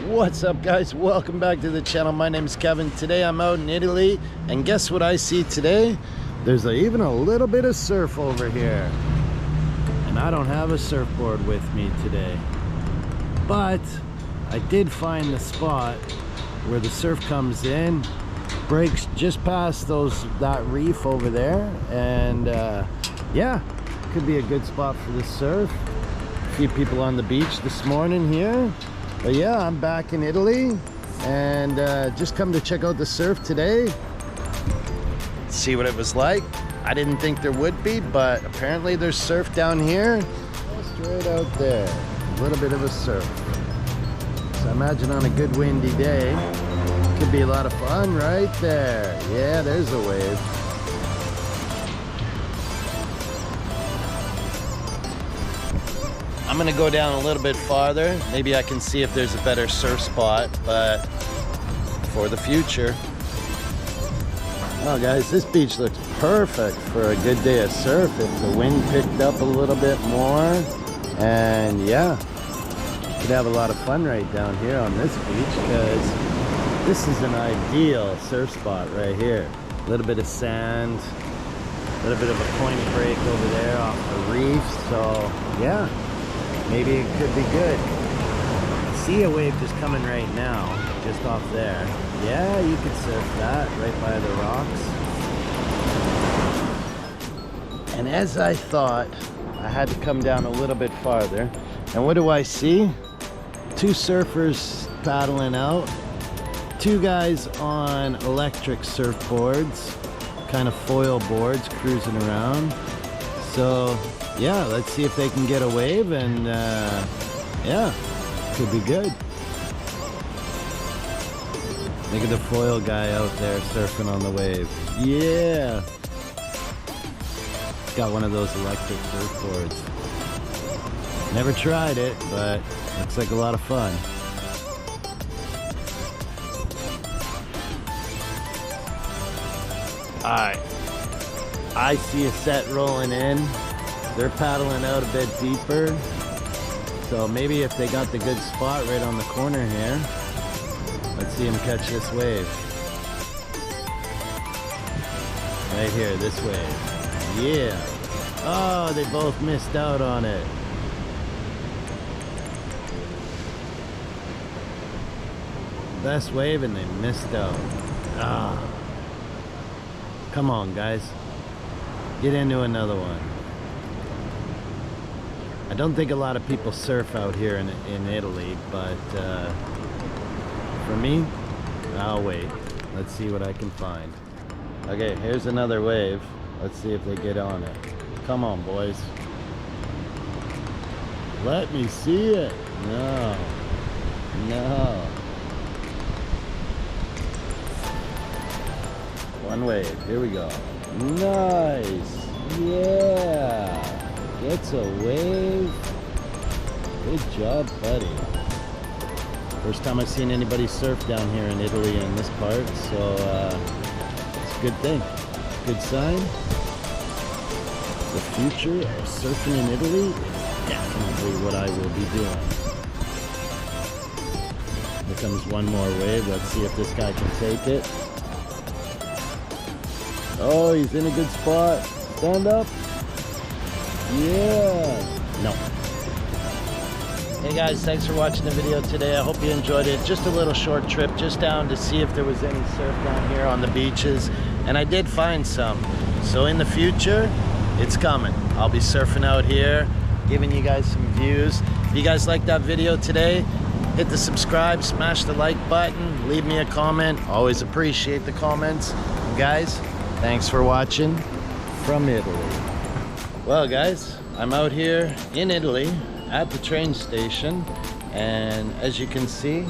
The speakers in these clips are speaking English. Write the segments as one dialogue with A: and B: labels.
A: What's up, guys? Welcome back to the channel. My name is Kevin. Today I'm out in Italy, and guess what I see today? There's even a little bit of surf over here, and I don't have a surfboard with me today, but I did find the spot where the surf comes in, breaks just past that reef over there, and yeah, could be a good spot for the surf. A few people on the beach this morning here. But yeah, I'm back in Italy, and just come to check out the surf today, see what it was like. I didn't think there would be, but apparently there's surf down here. Just right out there, a little bit of a surf. So I imagine on a good windy day, could be a lot of fun right there. Yeah, there's a wave. I'm gonna go down a little bit farther. Maybe I can see if there's a better surf spot, but for the future. Oh guys, this beach looks perfect for a good day of surf if the wind picked up a little bit more. And yeah, could have a lot of fun right down here on this beach, because this is an ideal surf spot right here. A little bit of sand, a little bit of a point break over there off the reef. So yeah, maybe it could be good. I see a wave just coming right now, just off there. Yeah, you could surf that right by the rocks. And as I thought, I had to come down a little bit farther. And what do I see? Two surfers paddling out. Two guys on electric surfboards, kind of foil boards, cruising around. So yeah, let's see if they can get a wave, and yeah, could be good. Look at the foil guy out there surfing on the wave. Yeah, got one of those electric surfboards. Never tried it, but looks like a lot of fun. All right, I see a set rolling in. They're paddling out a bit deeper, so maybe if they got the good spot right on the corner here, let's see them catch this wave. Right here, this wave. Yeah. Oh, they both missed out on it. Best wave, and they missed out. Ah. Come on, guys. Get into another one. I don't think a lot of people surf out here in Italy, but for me, I'll wait. Let's see what I can find. Okay, here's another wave. Let's see if they get on it. Come on, boys. Let me see it. No. No. One wave. Here we go. Nice. Yeah. Gets a wave. Good job, buddy. First time I've seen anybody surf down here in Italy in this part, so it's a good thing. Good sign. The future of surfing in Italy is definitely what I will be doing. Here comes one more wave. Let's see if this guy can take it. Oh, he's in a good spot. Stand up. Yeah. No. Hey guys, thanks for watching the video today. I hope you enjoyed it. Just a little short trip just down to see if there was any surf down here on the beaches, and I did find some. So in the future, it's coming. I'll be surfing out here, giving you guys some views. If you guys liked that video today, hit the subscribe, smash the like button, leave me a comment. Always appreciate the comments. Guys, thanks for watching from Italy. Well guys, I'm out here in Italy at the train station, and as you can see,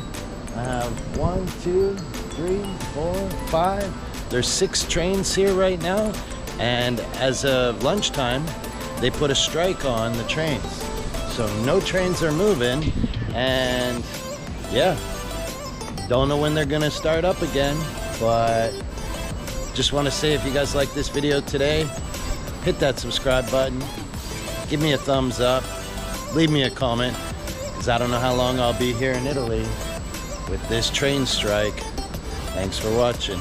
A: I have 1, 2, 3, 4, 5. There's 6 trains here right now, and as of lunchtime, they put a strike on the trains. So no trains are moving, and yeah, don't know when they're gonna start up again, but just want to say, if you guys like this video today, hit that subscribe button, give me a thumbs up, leave me a comment, because I don't know how long I'll be here in Italy. with this train strike. Thanks for watching.